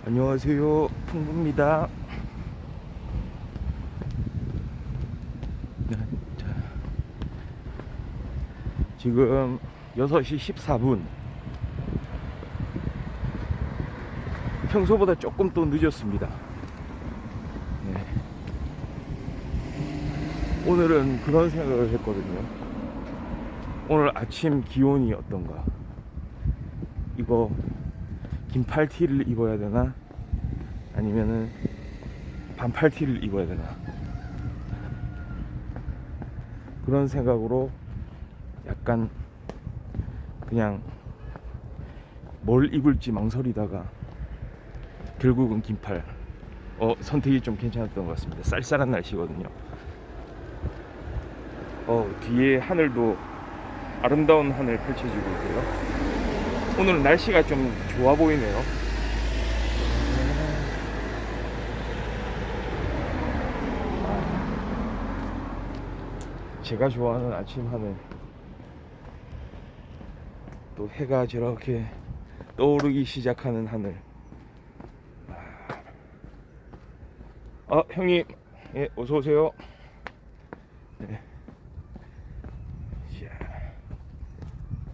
안녕하세요, 풍부입니다. 네, 자, 지금 6시 14분. 평소보다 조금 또 늦었습니다. 네. 오늘은 그런 생각을 했거든요. 오늘 아침 기온이 어떤가? 이거 긴팔 티를 입어야 되나? 아니면은 반팔 티를 입어야 되나? 그런 생각으로 약간 그냥 뭘 입을지 망설이다가 결국은 긴팔. 선택이 좀 괜찮았던 것 같습니다. 쌀쌀한 날씨거든요. 뒤에 하늘도 아름다운 하늘 펼쳐지고 있고요. 오늘 날씨가 좀 좋아 보이네요. 제가 좋아하는 아침 하늘. 또 해가 저렇게 떠오르기 시작하는 하늘. 형님, 예, 어서 오세요. 네.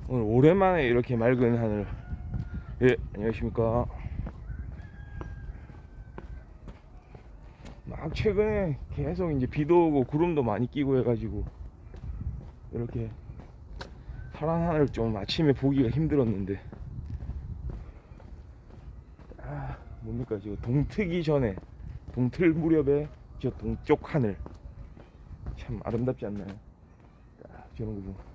오늘 오랜만에 이렇게 맑은 하늘. 예, 안녕하십니까. 막 최근에 계속 이제 비도 오고 구름도 많이 끼고 해가지고 이렇게 파란 하늘 좀 아침에 보기가 힘들었는데, 뭡니까, 지금 동트기 전에, 동틀 무렵에 저 동쪽 하늘 참 아름답지 않나요? 저런 거 보면.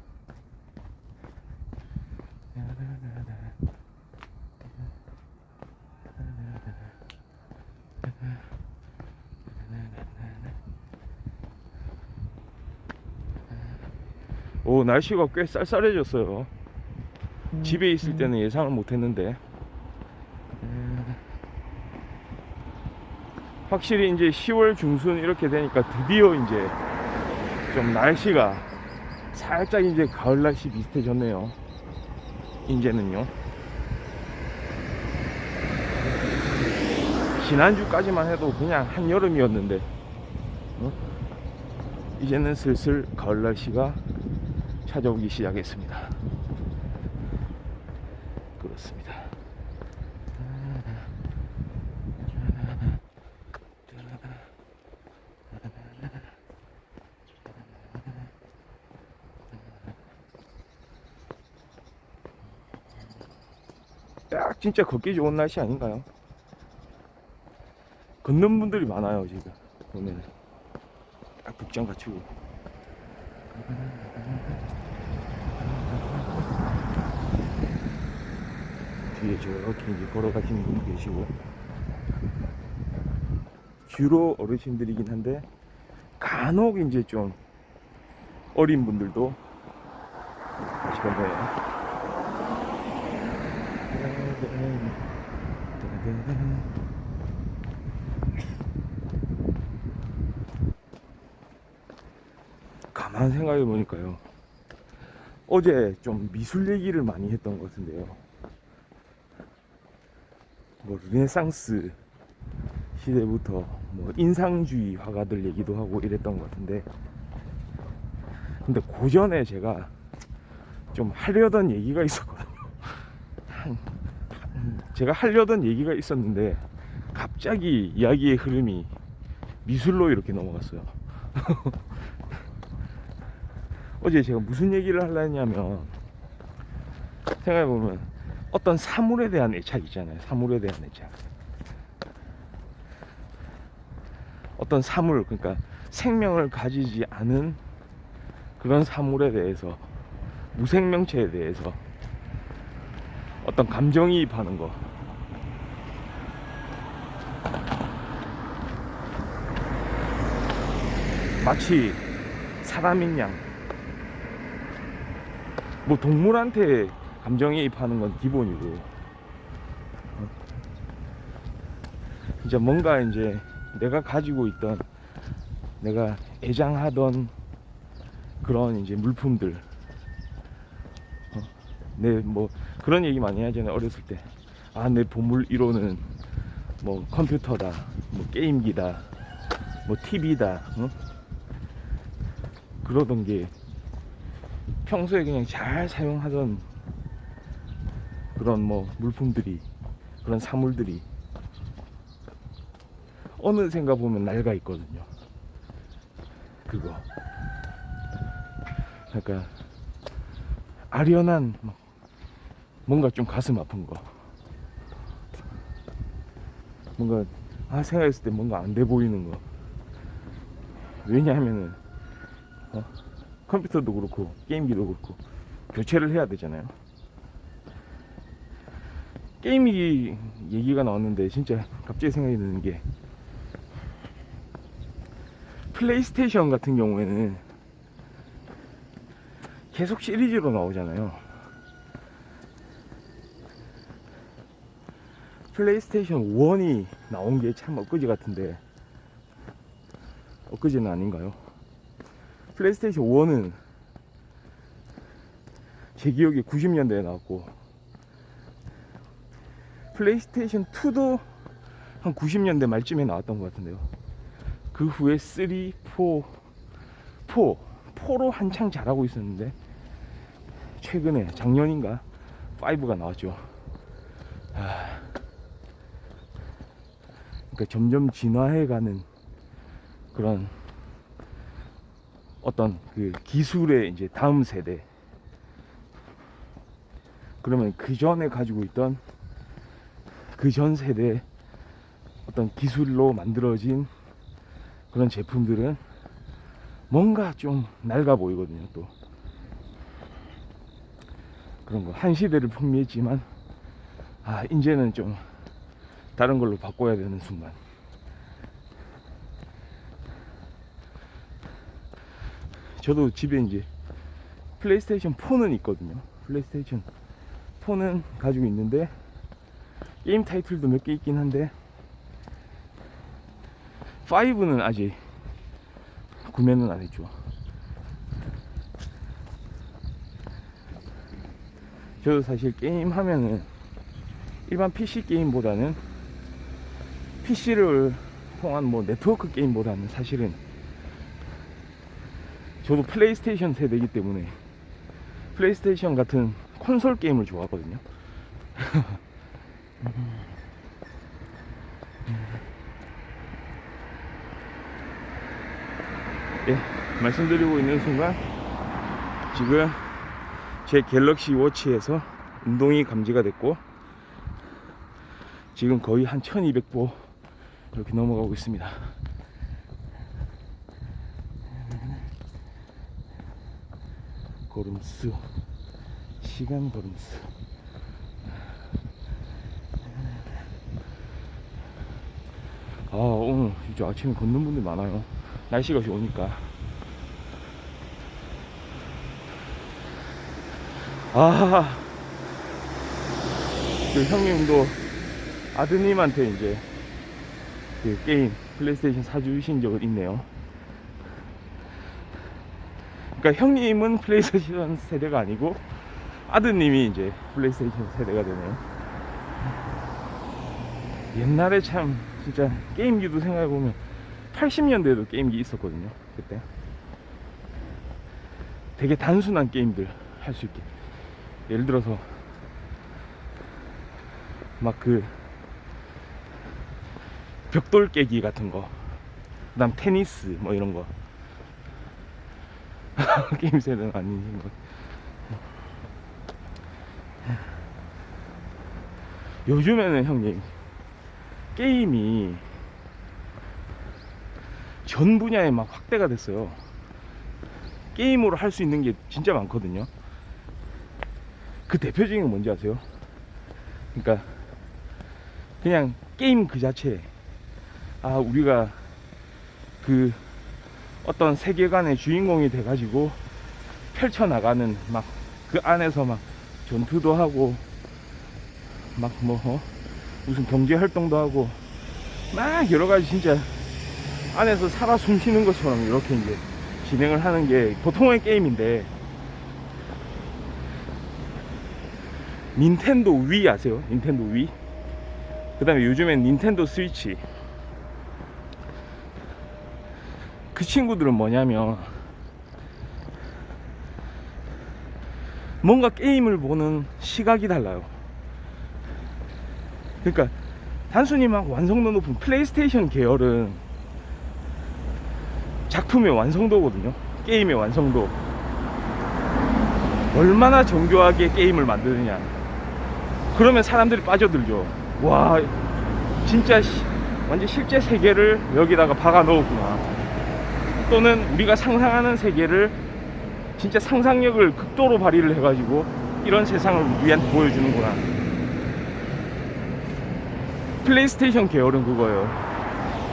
날씨가 꽤 쌀쌀해졌어요. 집에 있을 때는 예상을 못했는데, 확실히 이제 10월 중순 이렇게 되니까 드디어 이제 좀 날씨가 살짝 이제 가을 날씨 비슷해졌네요. 이제는요. 지난주까지만 해도 그냥 한여름이었는데, 이제는 슬슬 가을 날씨가 찾아오기 시작했습니다. 그렇습니다. 딱 진짜 걷기 좋은 날씨 아닌가요? 걷는 분들이 많아요. 지금 보면 딱 복장 갖추고 뒤에 저렇게 이제 걸어가시는 분도 계시고, 주로 어르신들이긴 한데 간혹 이제 좀 어린 분들도 가시던데요. 가만 생각해 보니까요, 어제 좀 미술 얘기를 많이 했던 것 같은데요. 뭐 르네상스 시대부터 뭐 인상주의 화가들 얘기도 하고 이랬던 것 같은데, 근데 그 전에 제가 좀 하려던 얘기가 있었거든요. 제가 하려던 얘기가 있었는데 갑자기 이야기의 흐름이 미술로 이렇게 넘어갔어요. 어제 제가 무슨 얘기를 하려 했냐면, 생각해보면 어떤 사물에 대한 애착 있잖아요. 사물에 대한 애착. 어떤 사물, 그러니까 생명을 가지지 않은 그런 사물에 대해서, 무생명체에 대해서 어떤 감정이입하는 거. 마치 사람인 양. 뭐 동물한테 감정이입하는 건 기본이고, 이제 뭔가 이제 내가 가지고 있던, 내가 애장하던 그런 이제 물품들, 내 뭐 그런 얘기 많이 하잖아요. 어렸을 때, 내 보물 1호는 뭐 컴퓨터다, 뭐 게임기다, 뭐 TV다, 어? 그러던 게 평소에 그냥 잘 사용하던 그런 뭐 물품들이, 그런 사물들이 어느샌가 보면 낡아 있거든요. 그거. 그러니까 아련한 뭔가 좀 가슴 아픈 거. 뭔가 생각했을 때 뭔가 안 돼 보이는 거. 왜냐하면은 컴퓨터도 그렇고 게임기도 그렇고 교체를 해야 되잖아요. 게임기 얘기가 나왔는데 진짜 갑자기 생각이 드는 게, 플레이스테이션 같은 경우에는 계속 시리즈로 나오잖아요. 플레이스테이션 1이 나온 게 참 엊그제 같은데, 엊그제는 아닌가요? 플레이스테이션 1은 제 기억에 90년대에 나왔고, 플레이스테이션 2도 한 90년대 말쯤에 나왔던 것 같은데요. 그 후에 3, 4로 한창 잘하고 있었는데, 최근에 작년인가 5가 나왔죠. 그러니까 점점 진화해가는 그런 어떤 그 기술의 이제 다음 세대. 그러면 그 전에 가지고 있던 그 전 세대 어떤 기술로 만들어진 그런 제품들은 뭔가 좀 낡아 보이거든요. 또 그런 거 한 시대를 풍미했지만 이제는 좀 다른 걸로 바꿔야 되는 순간. 저도 집에 이제 플레이스테이션 4는 있거든요. 플레이스테이션 4는 가지고 있는데, 게임 타이틀도 몇 개 있긴 한데 5는 아직 구매는 안 했죠. 저도 사실 게임 하면은 일반 PC 게임보다는, PC를 통한 뭐 네트워크 게임보다는 사실은 저도 플레이스테이션 세대이기 때문에 플레이스테이션 같은 콘솔 게임을 좋아하거든요. 예, 말씀드리고 있는 순간 지금 제 갤럭시 워치에서 운동이 감지가 됐고, 지금 거의 한 1200보 이렇게 넘어가고 있습니다. 걸음수, 시간 걸음수. 오늘 진짜 아침에 걷는 분들 많아요. 날씨가 좋으니까. 그 형님도 아드님한테 이제 그 게임 플레이스테이션 사주신 적은 있네요. 그러니까 형님은 플레이스테이션 세대가 아니고 아드님이 이제 플레이스테이션 세대가 되네요. 옛날에 참 진짜 게임기도 생각해보면 80년대에도 게임기 있었거든요. 그때 되게 단순한 게임들 할 수 있게, 예를 들어서 막 그 벽돌 깨기 같은 거, 그 다음 테니스 뭐 이런 거. 게임 세대는 아닌 것. 요즘에는 형님 게임이 전 분야에 막 확대가 됐어요. 게임으로 할 수 있는 게 진짜 많거든요. 그 대표적인 건 뭔지 아세요? 그러니까 그냥 게임 그 자체, 우리가 그 어떤 세계관의 주인공이 돼가지고 펼쳐나가는, 막 그 안에서 막 전투도 하고 막 무슨 경제 활동도 하고 막 여러가지 진짜 안에서 살아 숨쉬는 것처럼 이렇게 이제 진행을 하는 게 보통의 게임인데, 닌텐도 위 아세요? 닌텐도 위? 그 다음에 요즘엔 닌텐도 스위치. 그 친구들은 뭐냐면 뭔가 게임을 보는 시각이 달라요. 그러니까 단순히 막 완성도 높은 플레이스테이션 계열은 작품의 완성도거든요. 게임의 완성도. 얼마나 정교하게 게임을 만드느냐. 그러면 사람들이 빠져들죠. 와, 진짜 완전 실제 세계를 여기다가 박아 넣었구나. 또는 우리가 상상하는 세계를 진짜 상상력을 극도로 발휘를 해가지고 이런 세상을 우리한테 보여주는구나. 플레이스테이션 계열은 그거예요.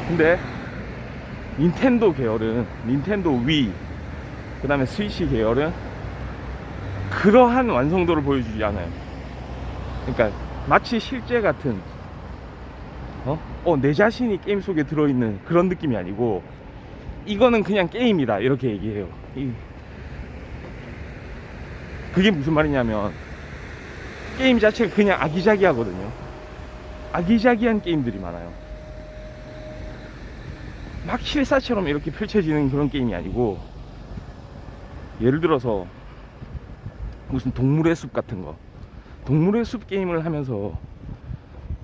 근데 닌텐도 계열은, 닌텐도 위, 그 다음에 스위치 계열은 그러한 완성도를 보여주지 않아요. 그러니까 마치 실제 같은 내 자신이 게임 속에 들어있는 그런 느낌이 아니고, 이거는 그냥 게임이다 이렇게 얘기해요. 그게 무슨 말이냐면 게임 자체가 그냥 아기자기하거든요. 아기자기한 게임들이 많아요. 막 실사처럼 이렇게 펼쳐지는 그런 게임이 아니고, 예를 들어서 무슨 동물의 숲 같은 거, 동물의 숲 게임을 하면서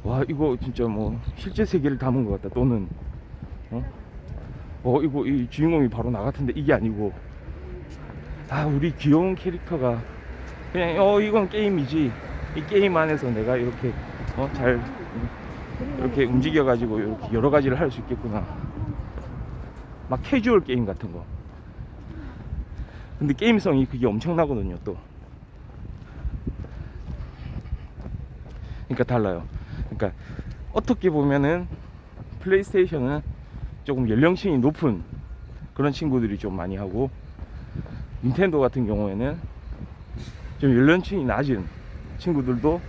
와, 이거 진짜 뭐 실제 세계를 담은 것 같다. 또는 이거 이 주인공이 바로 나 같은데, 이게 아니고 우리 귀여운 캐릭터가 그냥 이건 게임이지, 이 게임 안에서 내가 이렇게 잘 이렇게 움직여 가지고 이렇게 여러 가지를 할 수 있겠구나. 막 캐주얼 게임 같은 거. 근데 게임성이 그게 엄청나거든요. 또 그러니까 달라요. 그러니까 어떻게 보면은 플레이스테이션은 조금 연령층이 높은 그런 친구들이 좀 많이 하고, 닌텐도 같은 경우에는 좀 연령층이 낮은 친구들도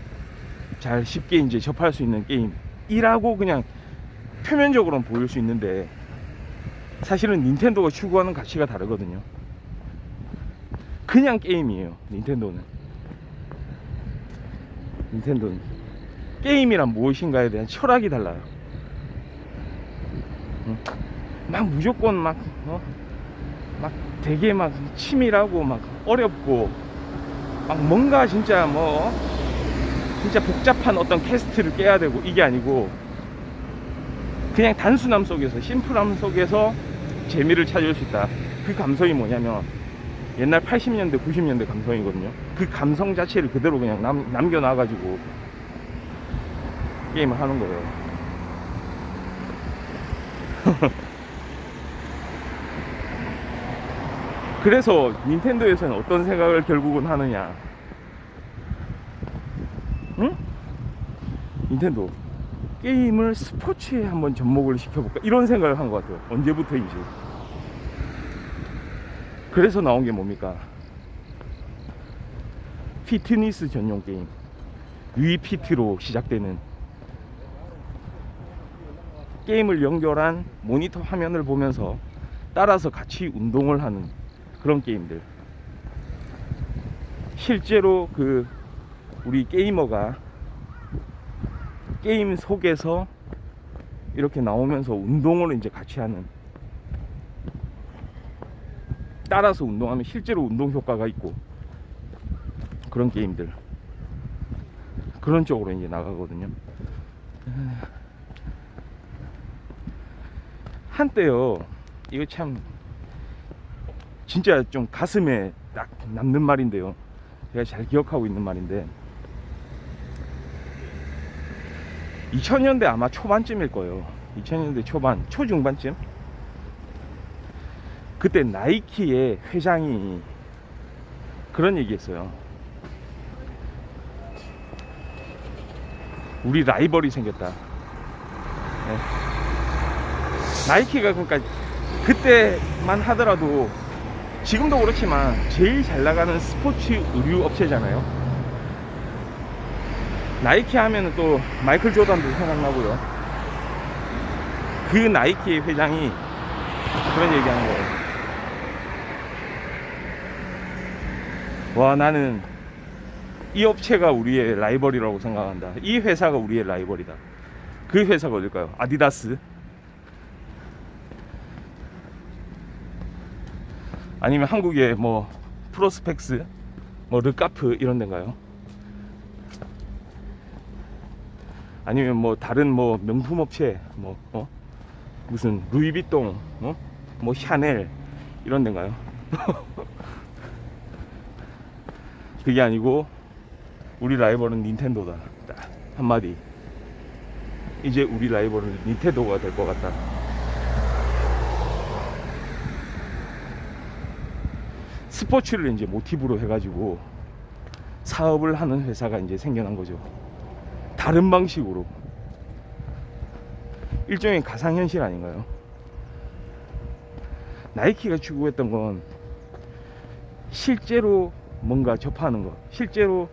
잘 쉽게 이제 접할 수 있는 게임이라고 그냥 표면적으로는 보일 수 있는데, 사실은 닌텐도가 추구하는 가치가 다르거든요. 그냥 게임이에요. 닌텐도는 게임이란 무엇인가에 대한 철학이 달라요. 막 무조건 막 되게 막 치밀하고 막 어렵고 막 뭔가 진짜 진짜 복잡한 어떤 퀘스트를 깨야 되고, 이게 아니고 그냥 단순함 속에서, 심플함 속에서 재미를 찾을 수 있다. 그 감성이 뭐냐면 옛날 80년대 90년대 감성이거든요. 그 감성 자체를 그대로 그냥 남겨놔가지고 게임을 하는 거예요. 그래서 닌텐도에서는 어떤 생각을 결국은 하느냐, 응? 닌텐도 게임을 스포츠에 한번 접목을 시켜볼까, 이런 생각을 한 것 같아요. 언제부터인지. 그래서 나온 게 뭡니까? 피트니스 전용 게임, 위피트로 시작되는 게임을 연결한 모니터 화면을 보면서 따라서 같이 운동을 하는 그런 게임들. 실제로 우리 게이머가 게임 속에서 이렇게 나오면서 운동을 이제 같이 하는, 따라서 운동하면 실제로 운동 효과가 있고 그런 게임들, 그런 쪽으로 이제 나가거든요. 한때요, 이거 참 진짜 좀 가슴에 딱 남는 말인데요, 제가 잘 기억하고 있는 말인데, 2000년대 아마 초반쯤일 거예요. 2000년대 초반, 초중반쯤. 그때 나이키의 회장이 그런 얘기 했어요. 우리 라이벌이 생겼다. 네. 나이키가 그러니까 그때만 하더라도, 지금도 그렇지만 제일 잘 나가는 스포츠 의류 업체잖아요. 나이키 하면은 또 마이클 조던도 생각나고요. 그 나이키의 회장이 그런 얘기하는 거예요. 와, 나는 이 업체가 우리의 라이벌이라고 생각한다. 이 회사가 우리의 라이벌이다. 그 회사가 어딜까요? 아디다스? 아니면 한국의 뭐 프로스펙스, 뭐 르카프 이런 데인가요? 아니면 뭐 다른 뭐 명품 업체, 뭐 무슨 루이비통, 뭐 샤넬 이런 데인가요? 그게 아니고 우리 라이벌은 닌텐도다. 딱 한마디. 이제 우리 라이벌은 닌텐도가 될 것 같다. 스포츠를 이제 모티브로 해가지고 사업을 하는 회사가 이제 생겨난 거죠. 다른 방식으로. 일종의 가상현실 아닌가요? 나이키가 추구했던 건 실제로 뭔가 접하는 거, 실제로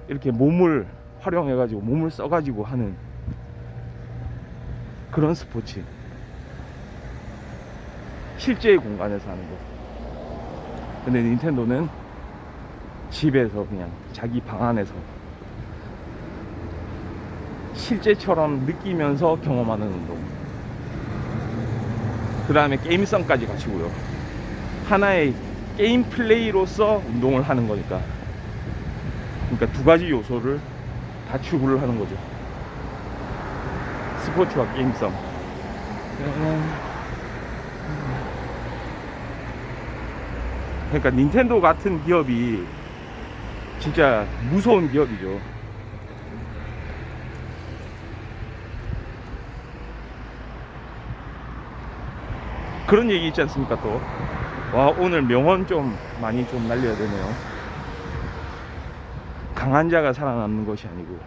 이렇게 몸을 활용해가지고 몸을 써가지고 하는 그런 스포츠, 실제의 공간에서 하는 거. 근데 닌텐도는 집에서 그냥 자기 방 안에서 실제처럼 느끼면서 경험하는 운동, 그 다음에 게임성까지 갖추고요. 하나의 게임 플레이로서 운동을 하는 거니까. 그러니까 두 가지 요소를 다 추구를 하는 거죠. 스포츠와 게임성. 그러니까 닌텐도 같은 기업이 진짜 무서운 기업이죠. 그런 얘기 있지 않습니까? 또 와, 오늘 명언 좀 많이 좀 날려야 되네요. 강한 자가 살아남는 것이 아니고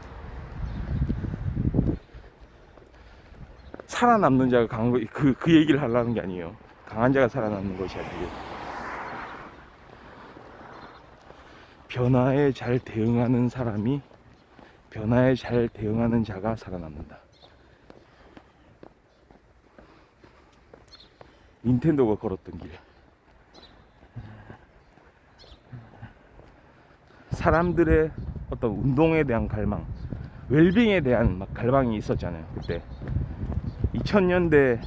살아남는 자가 강한 거, 그 얘기를 하려는 게 아니에요. 강한 자가 살아남는 것이 아니고 변화에 잘 대응하는 사람이, 변화에 잘 대응하는 자가 살아남는다. 닌텐도가 걸었던 길. 사람들의 어떤 운동에 대한 갈망, 웰빙에 대한 막 갈망이 있었잖아요. 그때 2000년대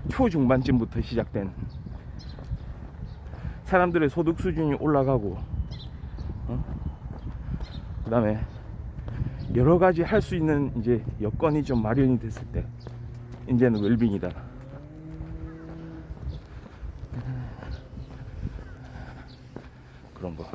초중반쯤부터 시작된, 사람들의 소득 수준이 올라가고 그 다음에 여러 가지 할 수 있는 이제 여건이 좀 마련이 됐을 때 이제는 웰빙이다. 그런 거.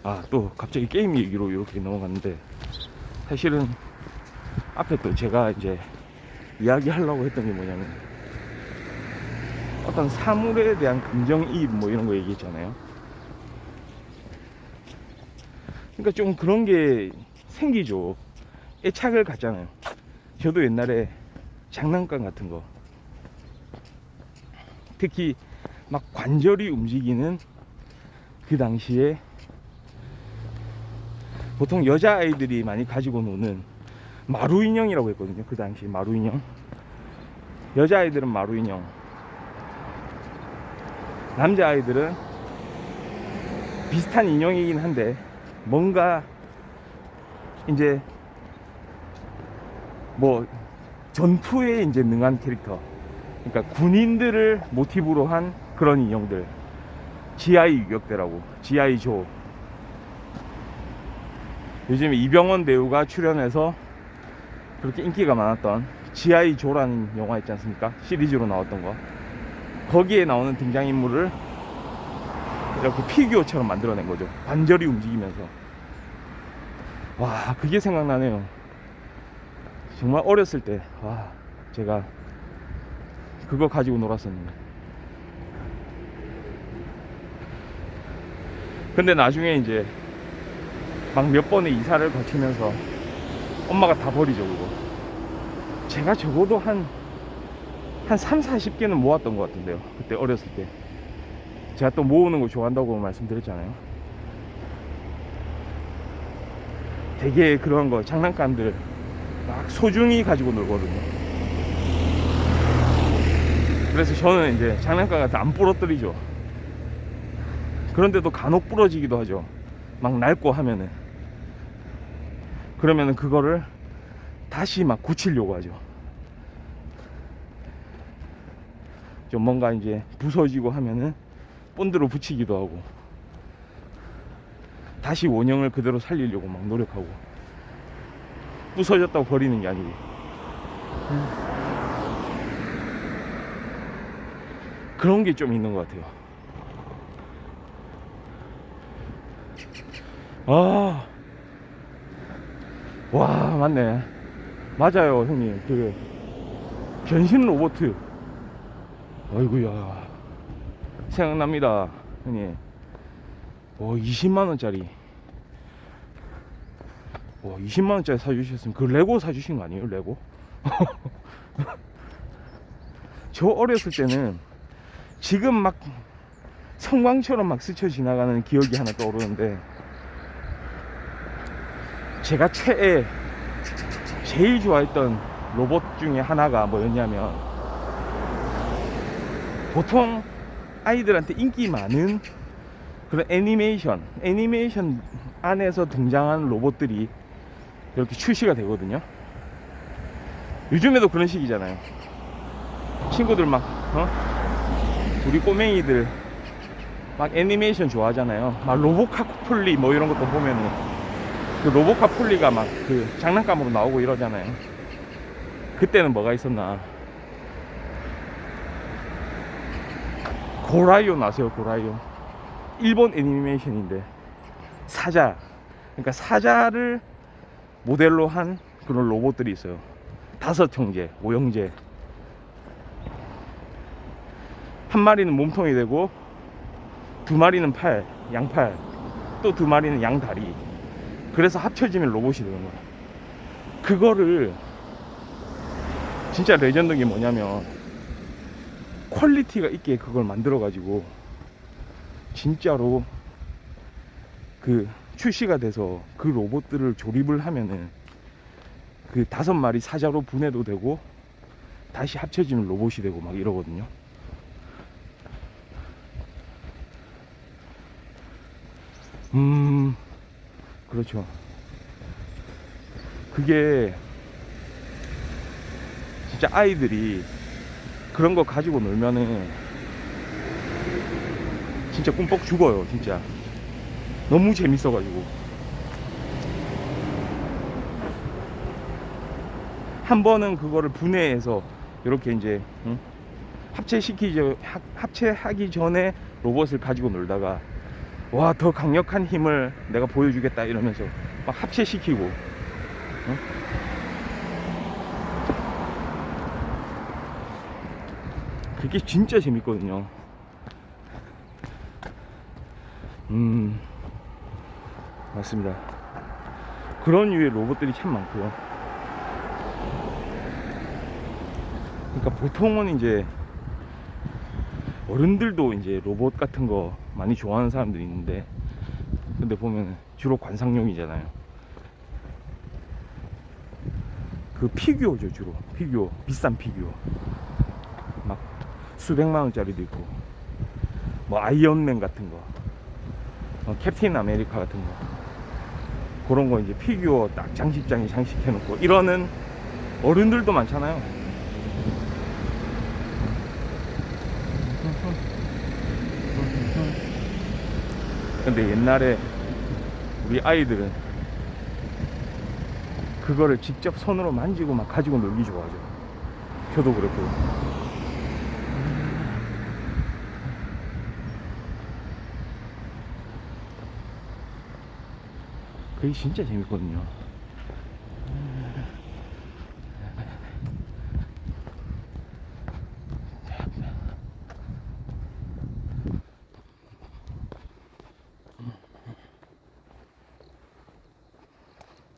아, 또 갑자기 게임 얘기로 이렇게 넘어갔는데, 사실은 앞에 또 제가 이제 이야기하려고 했던 게 뭐냐면, 어떤 사물에 대한 감정이입 뭐 이런 거 얘기했잖아요. 그러니까 좀 그런 게 생기죠. 애착을 갖잖아요. 저도 옛날에 장난감 같은 거, 특히 막 관절이 움직이는 그 당시에 보통 여자아이들이 많이 가지고 노는 마루 인형이라고 했거든요. 그 당시 마루 인형. 여자아이들은 마루 인형, 남자아이들은 비슷한 인형이긴 한데 뭔가 이제 뭐 전투에 이제 능한 캐릭터, 그러니까 군인들을 모티브로 한 그런 인형들, GI 유격대라고, GI 조. 요즘에 이병헌 배우가 출연해서 그렇게 인기가 많았던 GI 조라는 영화 있지 않습니까? 시리즈로 나왔던 거. 거기에 나오는 등장인물을 이렇게 피규어처럼 만들어낸 거죠. 관절이 움직이면서. 와, 그게 생각나네요. 정말 어렸을 때, 와, 제가 그거 가지고 놀았었는데. 근데 나중에 이제 막 몇 번의 이사를 거치면서 엄마가 다 버리죠, 그거. 제가 적어도 한 3, 40개는 모았던 것 같은데요. 그때 어렸을 때. 제가 또 모으는 거 좋아한다고 말씀드렸잖아요. 되게 그런 거, 장난감들 막 소중히 가지고 놀거든요. 그래서 저는 이제 장난감 같은 안 부러뜨리죠. 그런데도 간혹 부러지기도 하죠. 막 낡고 하면은. 그러면은 그거를 다시 막 고치려고 하죠. 좀 뭔가 이제 부서지고 하면은 본드로 붙이기도 하고 다시 원형을 그대로 살리려고 막 노력하고, 부서졌다고 버리는 게 아니고. 그런 게 좀 있는 것 같아요. 아, 와, 맞네. 맞아요, 형님. 그 변신 로봇, 아이고야, 생각납니다, 형님. 20만 원짜리. 20만 원짜리 사주셨으면 그 레고 사주신 거 아니에요, 레고? 저 어렸을 때는 지금 막 성광처럼 막 스쳐 지나가는 기억이 하나 떠오르는데, 제가 제일 좋아했던 로봇 중에 하나가 뭐였냐면, 보통 아이들한테 인기 많은 그런 애니메이션 안에서 등장하는 로봇들이 이렇게 출시가 되거든요. 요즘에도 그런 식이잖아요. 친구들 막 우리 꼬맹이들 막 애니메이션 좋아하잖아요. 막 로보카폴리 뭐 이런 것도 보면은 그 로보카폴리가 막 그 장난감으로 나오고 이러잖아요. 그때는 뭐가 있었나? 고라이온 아세요? 고라이온. 일본 애니메이션인데 사자, 그러니까 사자를 모델로 한 그런 로봇들이 있어요. 5형제, 5형제. 한 마리는 몸통이 되고, 2마리는 팔, 양팔, 또 2마리는 양다리. 그래서 합쳐지면 로봇이 되는 거야. 그거를 진짜 레전드인 게 뭐냐면, 퀄리티가 있게 그걸 만들어 가지고 진짜로 그 출시가 돼서 그 로봇들을 조립을 하면은 그 5마리 사자로 분해도 되고 다시 합쳐지면 로봇이 되고 막 이러거든요. 그렇죠. 그게 진짜 아이들이 그런 거 가지고 놀면은 진짜 꿈뻑 죽어요, 진짜. 너무 재밌어가지고. 한 번은 그거를 분해해서 이렇게 이제 합체하기 전에 로봇을 가지고 놀다가, 와, 더 강력한 힘을 내가 보여주겠다 이러면서 막 합체시키고, 그게 진짜 재밌거든요. 맞습니다. 그런 유의 로봇들이 참 많고요. 그러니까 보통은 이제 어른들도 이제 로봇 같은 거 많이 좋아하는 사람들이 있는데, 근데 보면 주로 관상용이잖아요. 그 피규어죠, 주로. 피규어, 비싼 피규어. 막 수백만 원짜리도 있고, 뭐 아이언맨 같은 거, 캡틴 아메리카 같은 거, 그런 거 이제 피규어 딱 장식장에 장식해놓고 이러는 어른들도 많잖아요. 근데 옛날에 우리 아이들은 그거를 직접 손으로 만지고 막 가지고 놀기 좋아하죠. 저도 그랬고. 그게 진짜 재밌거든요.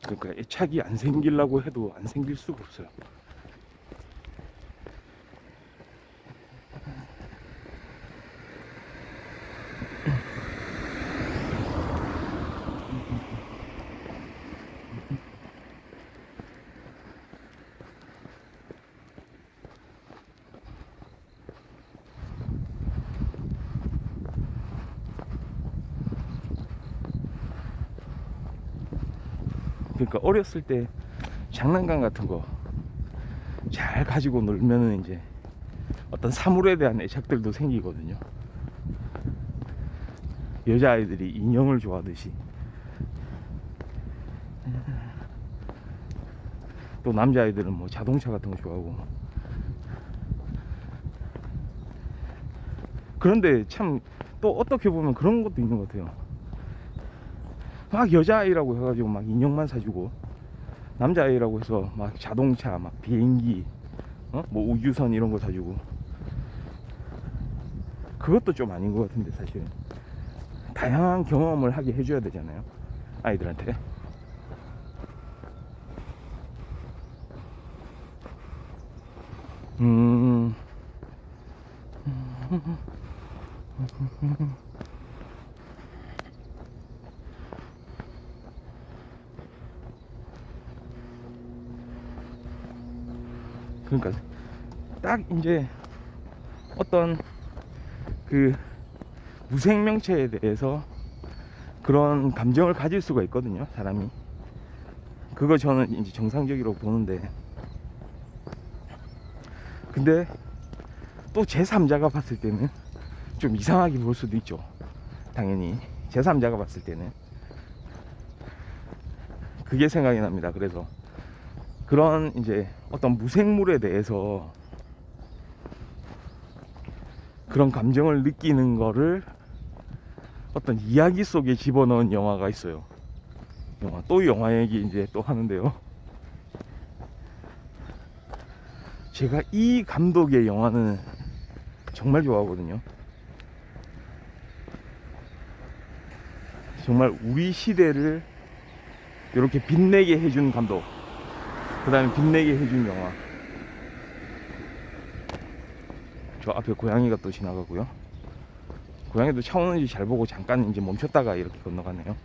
그러니까 애착이 안 생기려고 해도 안 생길 수가 없어요. 그러니까 어렸을 때 장난감 같은 거 잘 가지고 놀면은 이제 어떤 사물에 대한 애착들도 생기거든요. 여자아이들이 인형을 좋아하듯이 또 남자아이들은 뭐 자동차 같은 거 좋아하고. 그런데 참 또 어떻게 보면 그런 것도 있는 것 같아요. 막 여자아이라고 해가지고 막 인형만 사주고, 남자아이라고 해서 막 자동차, 막 비행기, 뭐 우주선 이런 거 사주고, 그것도 좀 아닌 것 같은데 사실은 다양한 경험을 하게 해줘야 되잖아요, 아이들한테. 그러니까 딱 이제 어떤 그 무생명체에 대해서 그런 감정을 가질 수가 있거든요, 사람이. 그거 저는 이제 정상적으로 보는데, 근데 또 제3자가 봤을 때는 좀 이상하게 볼 수도 있죠. 당연히 제3자가 봤을 때는 그게 생각이 납니다. 그래서 그런 이제 어떤 무생물에 대해서 그런 감정을 느끼는 거를 어떤 이야기 속에 집어넣은 영화가 있어요. 또 영화 얘기 이제 또 하는데요, 제가 이 감독의 영화는 정말 좋아하거든요. 정말 우리 시대를 이렇게 빛내게 해준 감독, 그 다음에 빛내게 해준 영화. 저 앞에 고양이가 또 지나가고요. 고양이도 차 오는지 잘 보고 잠깐 이제 멈췄다가 이렇게 건너가네요.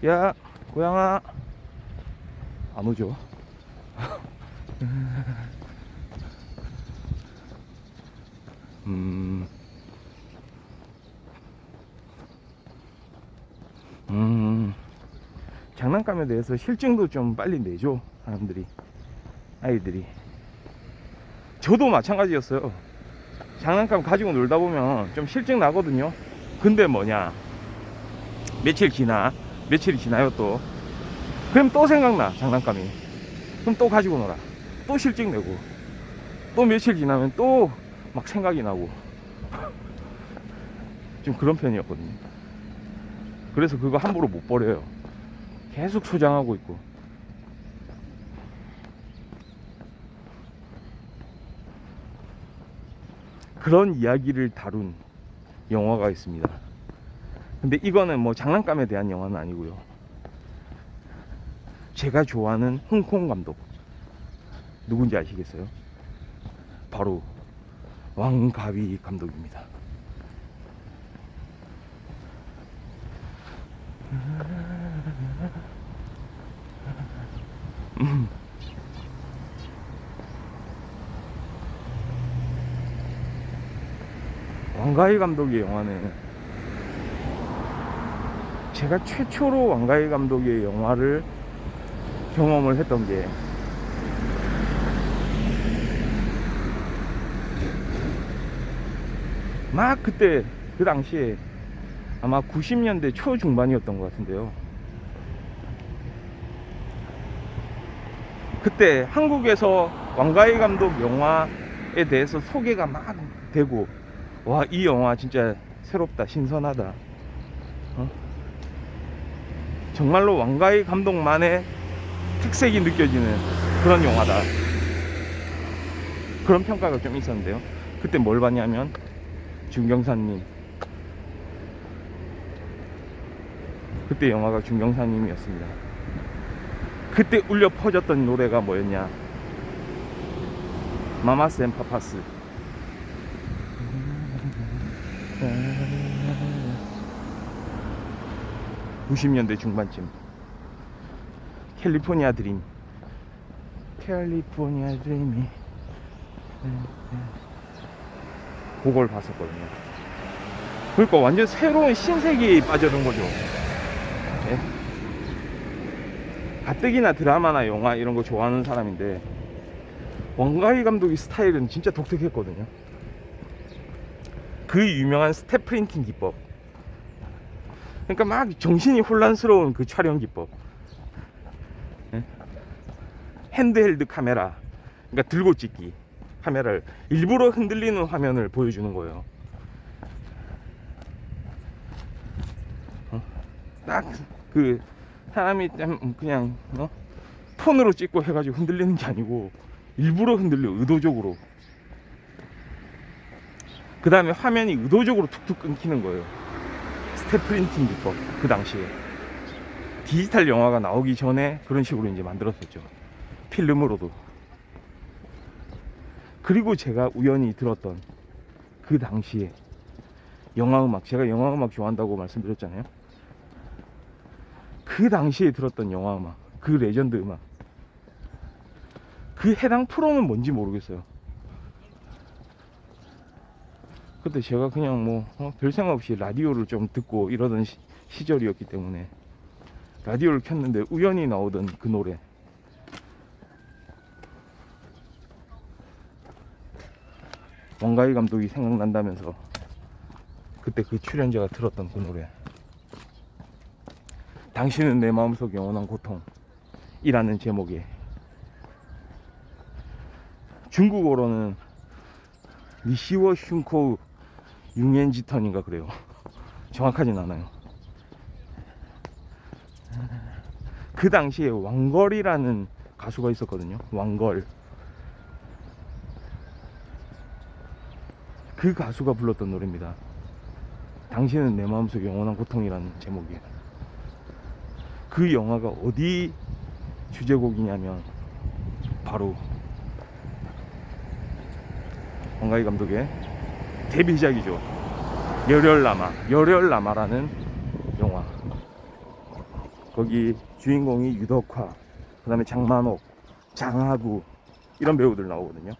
야, 고양아. 안 오죠. 장난감에 대해서 실증도 좀 빨리 내죠, 사람들이, 아이들이. 저도 마찬가지였어요. 장난감 가지고 놀다 보면 좀 실증 나거든요. 근데 뭐냐, 며칠이 지나요 또. 그럼 또 생각나, 장난감이. 그럼 또 가지고 놀아. 또 실증 내고. 또 며칠 지나면 또 막 생각이 나고. 좀 그런 편이었거든요. 그래서 그거 함부로 못 버려요. 계속 소장하고 있고. 그런 이야기를 다룬 영화가 있습니다. 근데 이거는 뭐 장난감에 대한 영화는 아니고요. 제가 좋아하는 홍콩 감독 누군지 아시겠어요? 바로 왕가위 감독입니다. 왕가위 감독의 영화는 제가 최초로 왕가위 감독의 영화를 경험을 했던 게 막 그때 그 당시에 아마 90년대 초중반이었던 것 같은데요. 그때 한국에서 왕가위 감독 영화에 대해서 소개가 막 되고, 와, 이 영화 진짜 새롭다, 신선하다, 정말로 왕가위 감독만의 특색이 느껴지는 그런 영화다, 그런 평가가 좀 있었는데요. 그때 뭘 봤냐면 중경사님. 그때 영화가 중경사님이었습니다. 그때 울려 퍼졌던 노래가 뭐였냐, 마마스 앤 파파스. 90년대 중반쯤 캘리포니아 드림이 그걸 봤었거든요. 그러니까 완전 새로운 신세계에 빠져든 거죠. 네? 가뜩이나 드라마나 영화 이런 거 좋아하는 사람인데 왕가희 감독의 스타일은 진짜 독특했거든요. 그 유명한 스텝 프린팅 기법, 그러니까 막 정신이 혼란스러운 그 촬영 기법, 핸드헬드 카메라, 그러니까 들고 찍기 카메라를 일부러 흔들리는 화면을 보여주는 거예요. 딱 그 사람이 그냥 폰으로 찍고 해가지고 흔들리는 게 아니고 일부러 흔들려, 의도적으로. 그 다음에 화면이 의도적으로 툭툭 끊기는 거예요. 스텝 프린팅 기법. 그 당시에 디지털 영화가 나오기 전에 그런 식으로 이제 만들었었죠, 필름으로도. 그리고 제가 우연히 들었던 그 당시에 영화음악, 제가 영화음악 좋아한다고 말씀드렸잖아요. 그 당시에 들었던 영화음악, 그 레전드 음악, 그 해당 프로는 뭔지 모르겠어요. 그때 제가 그냥 뭐 별 생각 없이 라디오를 좀 듣고 이러던 시절이었기 때문에 라디오를 켰는데 우연히 나오던 그 노래, 왕가희 감독이 생각난다면서 그때 그 출연자가 들었던 그 노래, 당신은 내 마음속 영원한 고통이라는 제목의, 중국어로는 니시워 슌코 융엔지턴인가 그래요. 정확하진 않아요. 그 당시에 왕걸이라는 가수가 있었거든요. 왕걸. 그 가수가 불렀던 노래입니다. 당신은 내 마음속 영원한 고통이라는 제목이에요. 그 영화가 어디 주제곡이냐면 바로 왕가희 감독의 데뷔작이죠. 열혈남아라는 영화. 거기 주인공이 유덕화, 그 다음에 장만옥, 장하구 이런 배우들 나오거든요.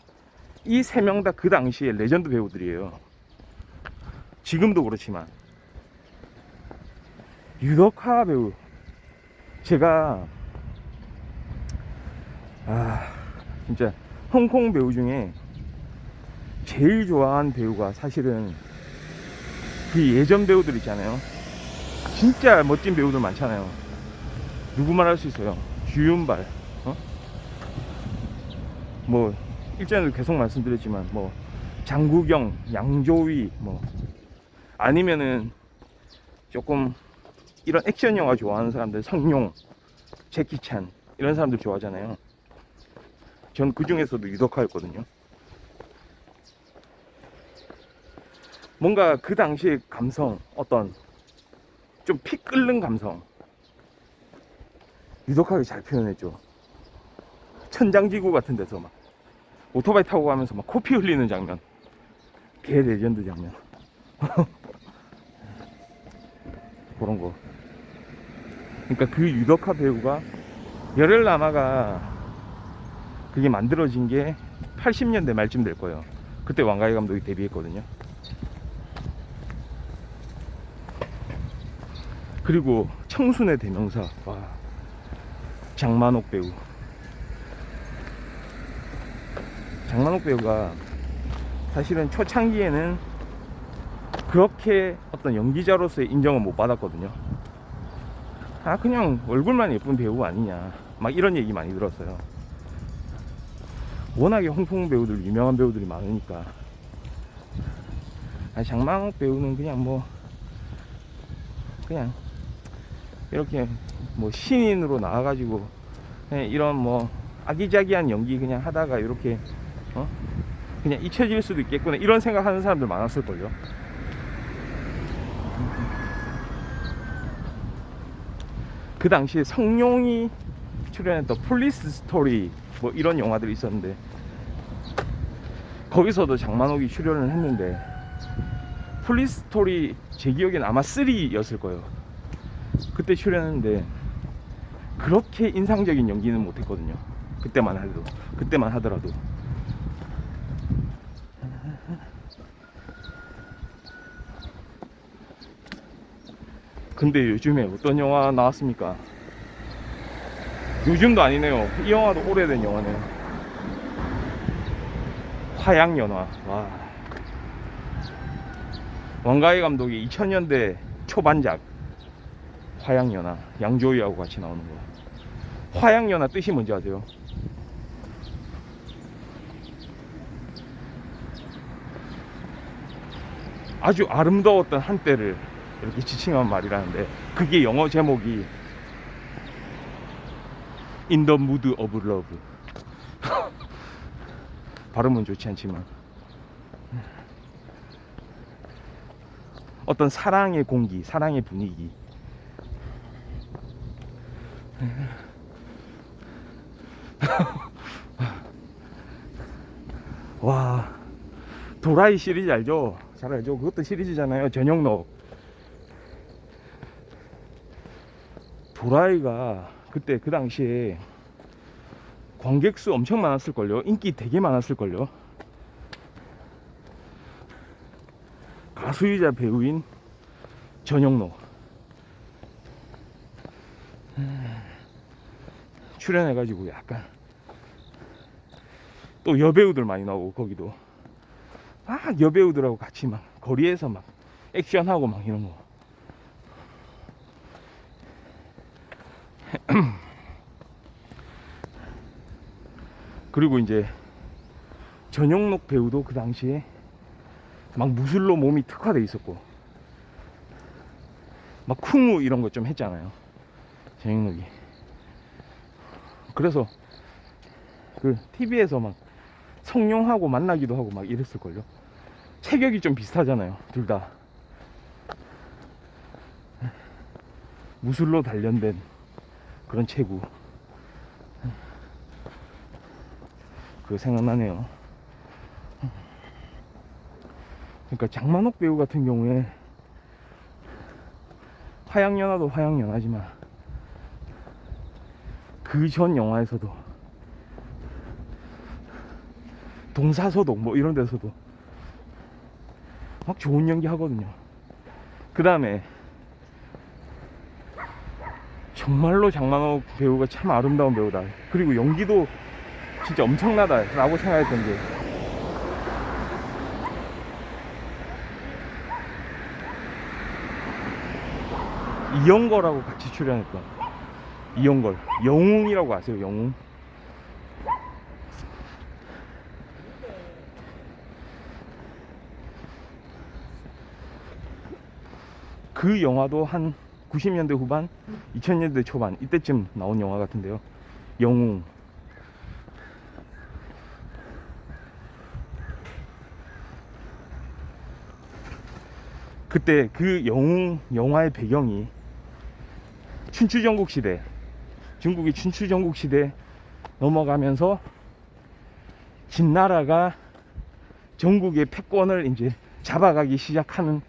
이 세 명 다 그 당시에 레전드 배우들이에요. 지금도 그렇지만. 유덕화 배우, 제가 진짜 홍콩 배우 중에 제일 좋아하는 배우가 사실은 그 예전 배우들 있잖아요. 진짜 멋진 배우들 많잖아요. 누구 말할 수 있어요? 주윤발, 뭐 일전에도 계속 말씀드렸지만 뭐 장국영, 양조위, 뭐 아니면은 조금 이런 액션 영화 좋아하는 사람들, 성룡, 제키찬 이런 사람들 좋아하잖아요. 전 그 중에서도 유덕화였거든요. 뭔가 그 당시의 감성, 어떤 좀 피 끓는 감성, 유독하게 잘 표현했죠. 천장지구 같은 데서 막 오토바이 타고 가면서 막 코피 흘리는 장면, 개 레전드 장면. 그런 거. 그러니까 그 유덕화 배우가, 열혈남아가 그게 만들어진 게 80년대 말쯤 될 거예요. 그때 왕가희 감독이 데뷔했거든요. 그리고 청순의 대명사, 와, 장만옥 배우. 장만옥 배우가 사실은 초창기에는 그렇게 어떤 연기자로서의 인정을 못 받았거든요. 그냥 얼굴만 예쁜 배우 아니냐, 막 이런 얘기 많이 들었어요. 워낙에 홍콩 배우들, 유명한 배우들이 많으니까. 장만옥 배우는 그냥 뭐 그냥 이렇게 뭐 신인으로 나와가지고 그냥 이런 뭐 아기자기한 연기 그냥 하다가 이렇게 그냥 잊혀질 수도 있겠구나, 이런 생각하는 사람들 많았을걸요. 그 당시에 성룡이 출연했던 폴리스 스토리 뭐 이런 영화들이 있었는데 거기서도 장만옥이 출연을 했는데, 폴리스 스토리 제 기억엔 아마 3였을 거예요. 그때 출연했는데 그렇게 인상적인 연기는 못했거든요. 그때만 하더라도. 근데 요즘에 어떤 영화 나왔습니까? 요즘도 아니네요. 이 영화도 오래된 영화네요. 화양연화. 와. 왕가희 감독이 2000년대 초반작 화양연화. 양조위하고 같이 나오는 거. 화양연화 뜻이 뭔지 아세요? 아주 아름다웠던 한때를 이렇게 지칭한 말이라는데, 그게 영어 제목이 In the Mood of Love. 발음은 좋지 않지만 어떤 사랑의 공기, 사랑의 분위기. 와, 도라이 시리즈 알죠? 잘 알죠? 그것도 시리즈잖아요. 전영록. 도라이가 그때 그 당시에 관객 수 엄청 많았을걸요. 인기 되게 많았을걸요. 가수이자 배우인 전영록 출연해가지고 약간 또 여배우들 많이 나오고, 거기도 막 여배우들하고 같이 막 거리에서 막 액션하고 막 이런 거. 그리고 이제 전영록 배우도 그 당시에 막 무술로 몸이 특화돼 있었고, 막 쿵우 이런 거 좀 했잖아요, 전영록이. 그래서 그 TV에서 막 성룡하고 만나기도 하고 막 이랬을걸요. 체격이 좀 비슷하잖아요, 둘 다. 무술로 단련된 그런 체구. 그거 생각나네요. 그러니까 장만옥 배우 같은 경우에 화양연화도 화양연화지만 그 전 영화에서도 동사소독 뭐 이런 데서도 막 좋은 연기 하거든요. 그 다음에 정말로 장만옥 배우가 참 아름다운 배우다. 그리고 연기도 진짜 엄청나다 라고 생각했던 게, 이영걸하고 같이 출연했던 이영걸, 영웅이라고 아세요? 영웅. 그 영화도 한 90년대 후반 2000년대 초반 이때쯤 나온 영화 같은데요. 영웅. 그때 그 영웅 영화의 배경이 춘추전국 시대, 중국이 춘추전국 시대 넘어가면서 진나라가 전국의 패권을 이제 잡아가기 시작하는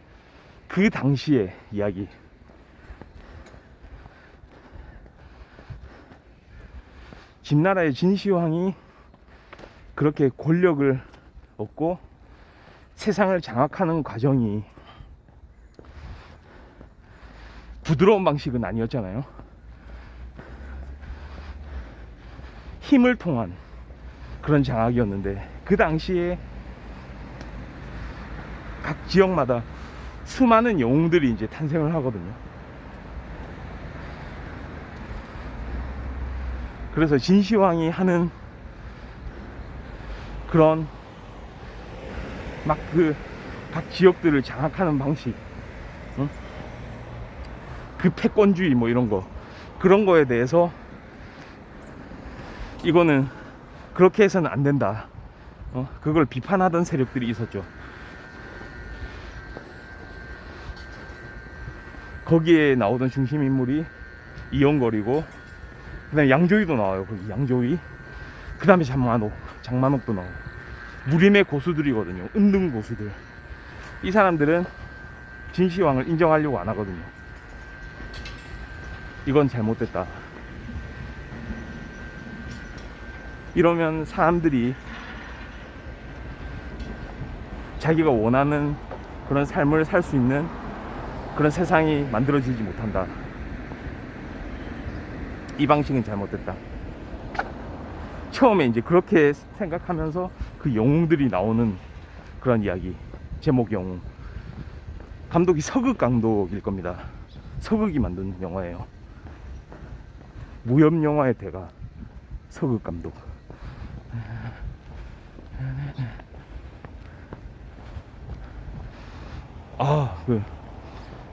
그 당시의 이야기. 진나라의 진시황이 그렇게 권력을 얻고 세상을 장악하는 과정이 부드러운 방식은 아니었잖아요. 힘을 통한 그런 장악이었는데, 그 당시에 각 지역마다 수많은 영웅들이 이제 탄생을 하거든요. 그래서 진시황이 하는 그런 막 그 각 지역들을 장악하는 방식, 응? 그 패권주의 뭐 이런 거, 그런 거에 대해서 이거는 그렇게 해서는 안 된다, 그걸 비판하던 세력들이 있었죠. 거기에 나오던 중심 인물이 이영걸이고, 그 다음에 양조위도 나와요. 거기 양조위. 그 다음에 장만옥도 나오고. 무림의 고수들이거든요. 은등 고수들. 이 사람들은 진시황을 인정하려고 안 하거든요. 이건 잘못됐다. 이러면 사람들이 자기가 원하는 그런 삶을 살 수 있는 그런 세상이 만들어지지 못한다. 이 방식은 잘못됐다. 처음에 이제 그렇게 생각하면서 그 영웅들이 나오는 그런 이야기. 제목 영웅. 감독이 서극 감독일 겁니다. 서극이 만든 영화예요. 무협 영화의 대가 서극 감독.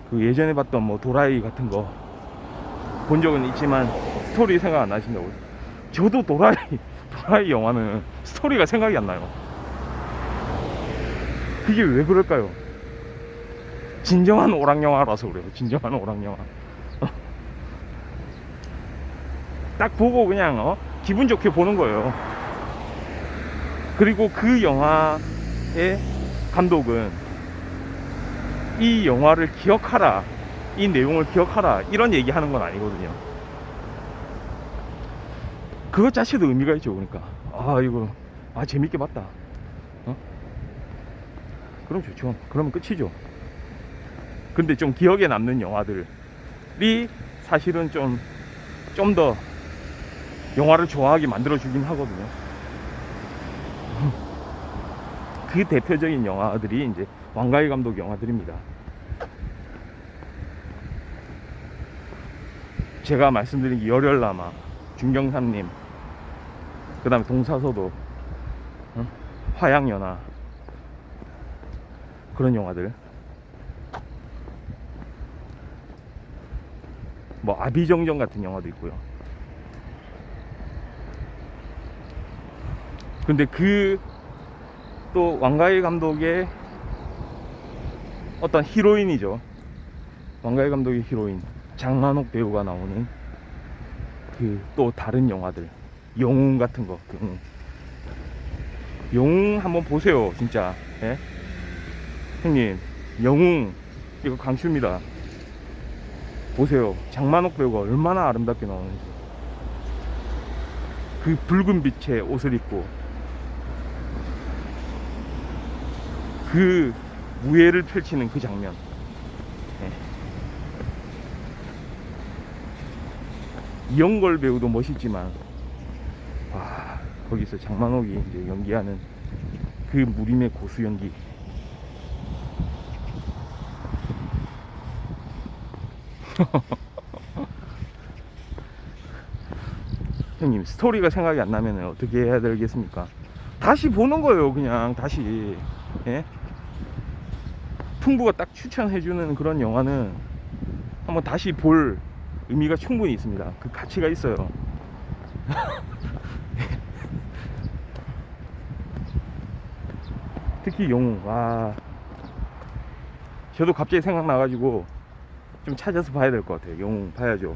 그 예전에 봤던 뭐 도라이 같은 거 본 적은 있지만 스토리 생각 안 나신다고요? 저도 도라이 영화는 스토리가 생각이 안 나요. 그게 왜 그럴까요? 진정한 오락 영화라서 그래요. 진정한 오락 영화. 딱 보고 그냥 기분 좋게 보는 거예요. 그리고 그 영화의 감독은 이 영화를 기억하라, 이 내용을 기억하라, 이런 얘기 하는 건 아니거든요. 그것 자체도 의미가 있죠. 그러니까 이거 재밌게 봤다. 그럼 좋죠. 그러면 끝이죠. 근데 좀 기억에 남는 영화들이 사실은 좀 더 영화를 좋아하게 만들어주긴 하거든요. 그 대표적인 영화들이 이제 왕가희 감독 영화들입니다. 제가 말씀드린 게 열혈남아, 중경삼님, 그 다음에 동사서도, 화양연화, 그런 영화들. 뭐 아비정정 같은 영화도 있고요. 근데 또 왕가희 감독의 어떤 히로인이죠. 왕가희 감독의 히로인 장만옥 배우가 나오는 또 다른 영화들, 영웅 같은 거. 영웅 한번 보세요. 진짜. 예? 형님, 영웅 이거 강추입니다. 보세요. 장만옥 배우가 얼마나 아름답게 나오는지. 그 붉은 빛의 옷을 입고 그 무예를 펼치는 그 장면. 이영걸 배우도 멋있지만 거기서 장만옥이 이제 연기하는 그 무림의 고수 연기. 형님, 스토리가 생각이 안 나면 어떻게 해야 되겠습니까? 다시 보는 거예요. 그냥 다시. 예? 풍부가 딱 추천해주는 그런 영화는 한번 다시 볼 의미가 충분히 있습니다. 그 가치가 있어요. 특히 영웅. 저도 갑자기 생각나가지고 좀 찾아서 봐야 될 것 같아요. 영웅 봐야죠.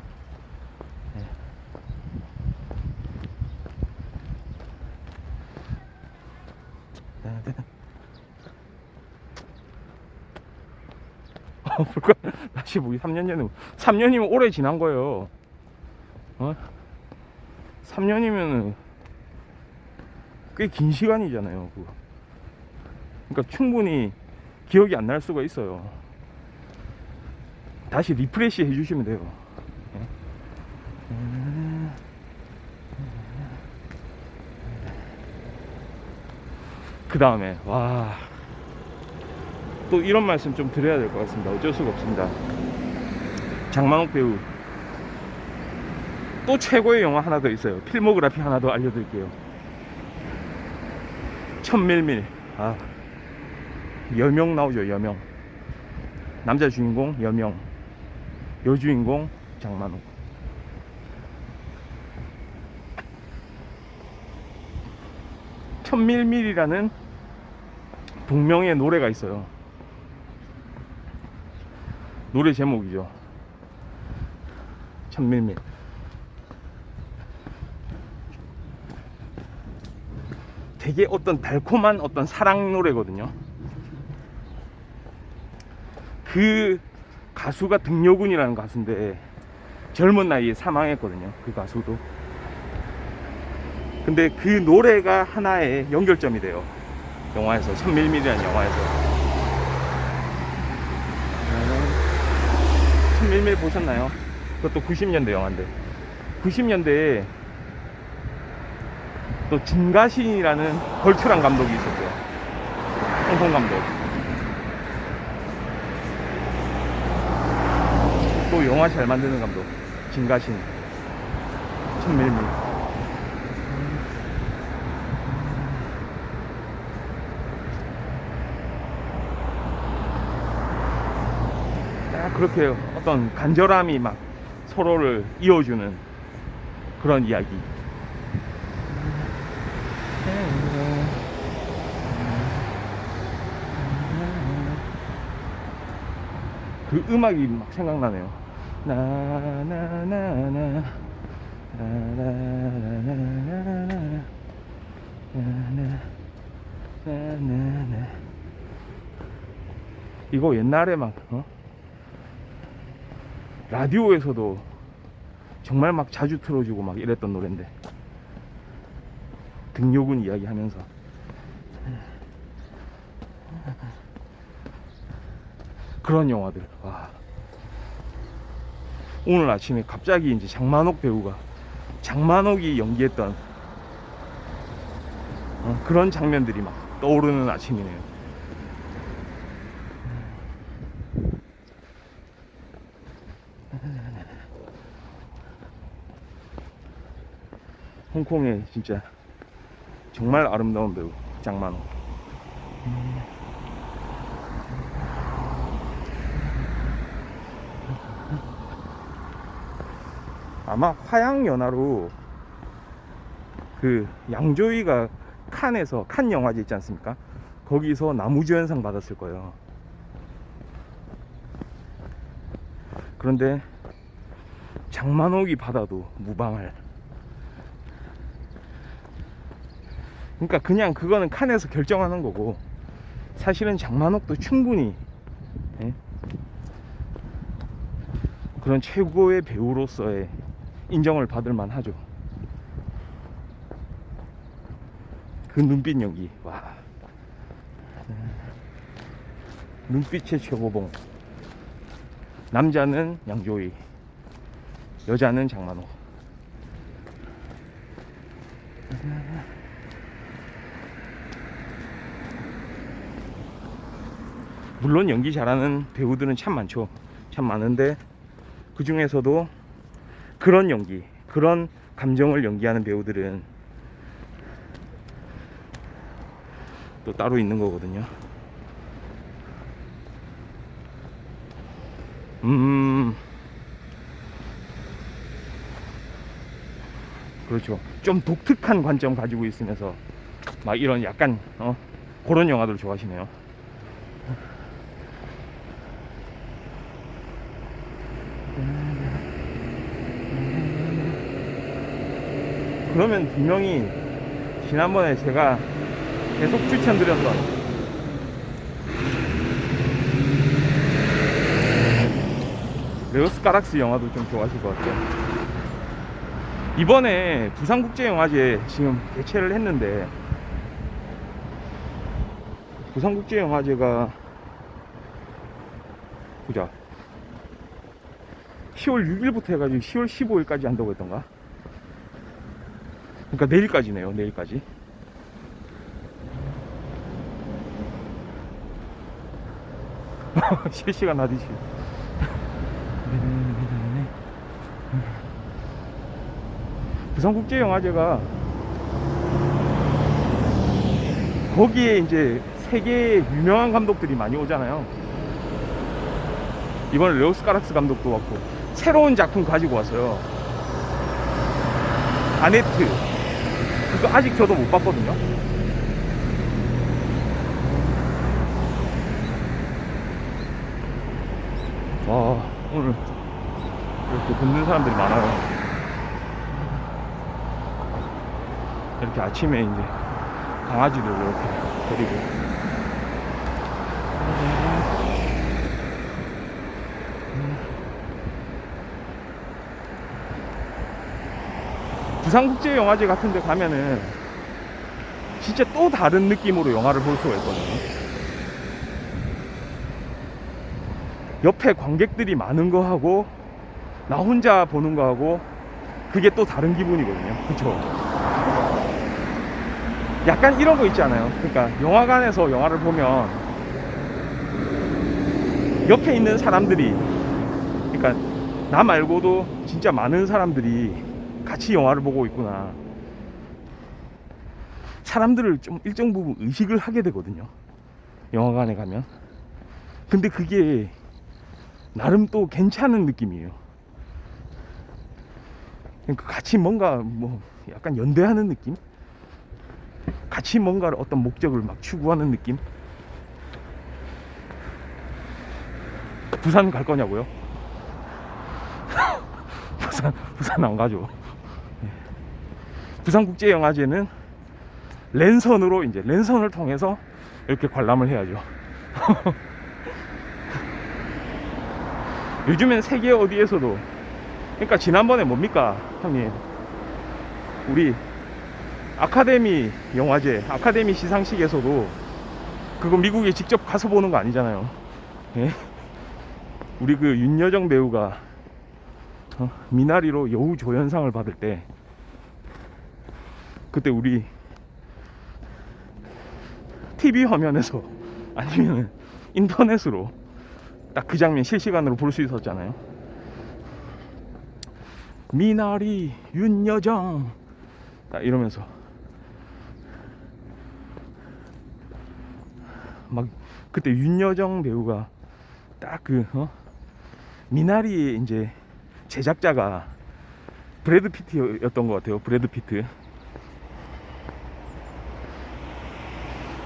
다시 보기 3년 전에. 3년이면 오래 지난 거예요. 3년이면 꽤 긴 시간이잖아요. 그러니까 충분히 기억이 안 날 수가 있어요. 다시 리프레시 해주시면 돼요. 그 다음에 또 이런 말씀 좀 드려야 될 것 같습니다. 어쩔 수가 없습니다. 장만옥 배우 또 최고의 영화 하나 더 있어요. 필모그래피 하나 더 알려드릴게요. 천밀밀. 여명 나오죠. 여명. 남자 주인공 여명, 여주인공 장만옥. 천밀밀이라는 동명의 노래가 있어요. 노래 제목이죠. 천밀밀. 되게 어떤 달콤한 어떤 사랑 노래거든요. 그 가수가 등려군이라는 가수인데 젊은 나이에 사망했거든요. 그 가수도. 근데 그 노래가 하나의 연결점이 돼요. 영화에서, 천밀밀이라는 영화에서. 천밀밀 보셨나요? 그것도 90년대 영화인데 90년대에 또 진가신이라는 걸출한 감독이 있었고요. 홍콩 감독. 또 영화 잘 만드는 감독. 진가신. 천밀밀. 그렇게 어떤 간절함이 막 서로를 이어주는 그런 이야기. 그 음악이 막 생각나네요. 나나나나 나나나나나나나나. 이거 옛날에 막 라디오에서도 정말 막 자주 틀어주고 막 이랬던 노래인데, 등요군 이야기 하면서. 그런 영화들. 와. 오늘 아침에 갑자기 이제 장만옥이 연기했던 그런 장면들이 막 떠오르는 아침이네요. 홍콩의 진짜 정말 아름다운 배우 장만옥. 아마 화양연화로 그 양조위가 칸 영화제 있지 않습니까? 거기서 나무주연상 받았을 거예요. 그런데 장만옥이 받아도 무방할. 그러니까 그냥 그거는 칸에서 결정하는 거고, 사실은 장만옥도 충분히 그런 최고의 배우로서의 인정을 받을 만하죠. 그 눈빛 연기, 와. 눈빛의 최고봉. 남자는 양조위, 여자는 장만옥. 물론 연기 잘하는 배우들은 참 많죠. 참 많은데 그 중에서도 그런 연기, 그런 감정을 연기하는 배우들은 또 따로 있는 거거든요. 그렇죠. 좀 독특한 관점 가지고 있으면서 막 이런 약간 그런 영화들 좋아하시네요. 그러면 분명히 지난번에 제가 계속 추천드렸던 레오스 가락스 영화도 좀 좋아하실 것 같아요. 이번에 부산국제영화제 지금 개최를 했는데, 부산국제영화제가 보자, 10월 6일부터 해가지고 10월 15일까지 한다고 했던가? 그러니까 내일까지네요. 내일까지. 실시간 하듯이. 부산국제영화제가 거기에 이제 세계의 유명한 감독들이 많이 오잖아요. 이번에 레오스 가락스 감독도 왔고, 새로운 작품 가지고 왔어요. 아네트. 그거 아직 저도 못 봤거든요. 와, 오늘 이렇게 걷는 사람들이 많아요. 이렇게 아침에 이제 강아지들 이렇게 데리고. 부산국제영화제 같은 데 가면은 진짜 또 다른 느낌으로 영화를 볼 수가 있거든요. 옆에 관객들이 많은 거 하고 나 혼자 보는 거 하고 그게 또 다른 기분이거든요. 그쵸? 약간 이런 거 있지 않아요? 그러니까 영화관에서 영화를 보면 옆에 있는 사람들이, 그러니까 나 말고도 진짜 많은 사람들이 같이 영화를 보고 있구나. 사람들을 좀 일정 부분 의식을 하게 되거든요, 영화관에 가면. 근데 그게 나름 또 괜찮은 느낌이에요. 그러니까 같이 뭔가 뭐 약간 연대하는 느낌? 같이 뭔가를 어떤 목적을 막 추구하는 느낌? 부산 갈 거냐고요? 부산 안 가죠. 부산국제영화제는 랜선으로, 이제 랜선을 통해서 이렇게 관람을 해야죠. 요즘엔 세계 어디에서도, 그러니까 지난번에 뭡니까 형님, 우리 아카데미 영화제, 아카데미 시상식에서도 그거 미국에 직접 가서 보는 거 아니잖아요. 예? 우리 그 윤여정 배우가 미나리로 여우 조연상을 받을 때, 그때 우리 TV 화면에서 아니면 인터넷으로 딱 그 장면 실시간으로 볼 수 있었잖아요. 미나리 윤여정 딱 이러면서 막, 그때 윤여정 배우가 딱 그 미나리의 이제 제작자가 브래드 피트였던 것 같아요. 브래드 피트.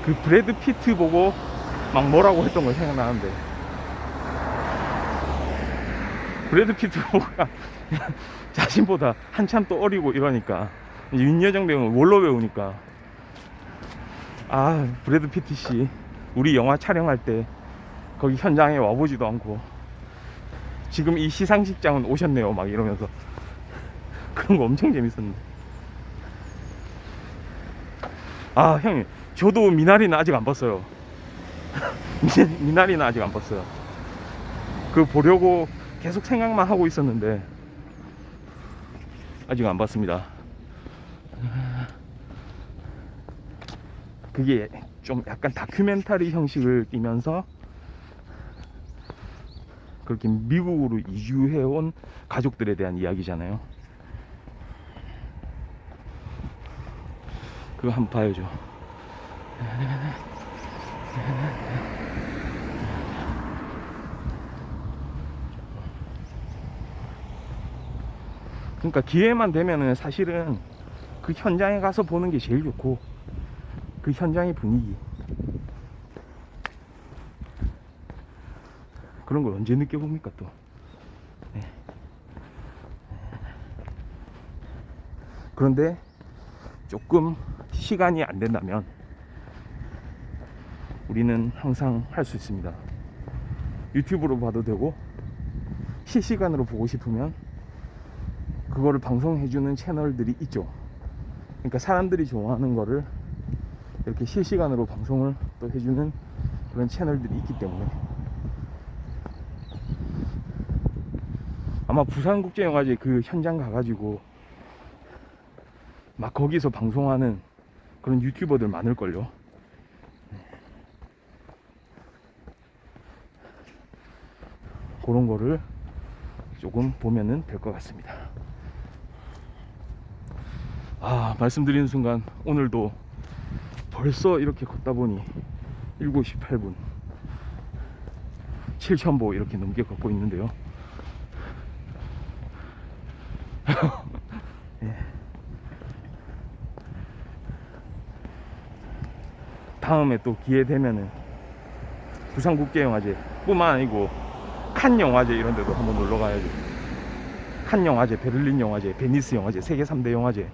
그 브래드 피트 보고 막 뭐라고 했던 거 생각나는데, 브래드 피트 보고 자신보다 한참 또 어리고 이러니까 이제 윤여정 배우는 원로 배우니까, 아 브래드 피트 씨 우리 영화 촬영할 때 거기 현장에 와보지도 않고 지금 이 시상식장은 오셨네요 막 이러면서 그런 거 엄청 재밌었는데. 아 형님, 저도 미나리는 아직 안 봤어요. 미나리는 아직 안 봤어요. 그거 보려고 계속 생각만 하고 있었는데 아직 안 봤습니다. 그게 좀 약간 다큐멘터리 형식을 띠면서 그렇게 미국으로 이주해온 가족들에 대한 이야기잖아요. 그거 한번 봐야죠. 그러니까 기회만 되면은 사실은 그 현장에 가서 보는 게 제일 좋고, 그 현장의 분위기, 그런 걸 언제 느껴봅니까 또. 네. 그런데 조금 시간이 안 된다면 우리는 항상 할 수 있습니다. 유튜브로 봐도 되고, 실시간으로 보고 싶으면 그거를 방송해주는 채널들이 있죠. 그러니까 사람들이 좋아하는 거를 이렇게 실시간으로 방송을 또 해주는 그런 채널들이 있기 때문에, 아마 부산국제영화제 그 현장 가가지고 막 거기서 방송하는 그런 유튜버들 많을걸요. 그런 거를 조금 보면은 될 것 같습니다. 아, 말씀드리는 순간 오늘도 벌써 이렇게 걷다 보니 7시 8분, 7,000보 이렇게 넘게 걷고 있는데요. 예. 다음에 또 기회 되면은 부산국제영화제 뿐만 아니고 칸 영화제 이런 데도 한번 놀러 가야죠. 칸 영화제, 베를린 영화제, 베니스 영화제, 세계 3대 영화제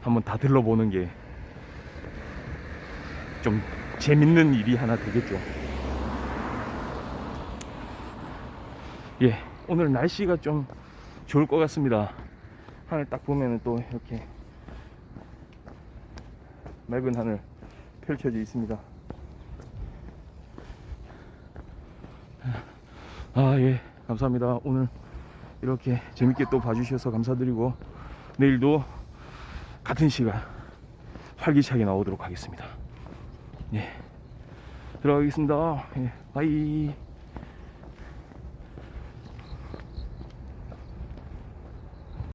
한번 다 들러보는 게 좀 재밌는 일이 하나 되겠죠. 예, 오늘 날씨가 좀 좋을 것 같습니다. 하늘 딱 보면은 또 이렇게 맑은 하늘 펼쳐져 있습니다. 아, 예, 감사합니다. 오늘 이렇게 재밌게 또 봐주셔서 감사드리고, 내일도 같은 시간 활기차게 나오도록 하겠습니다. 예, 들어가겠습니다. 예, 바이.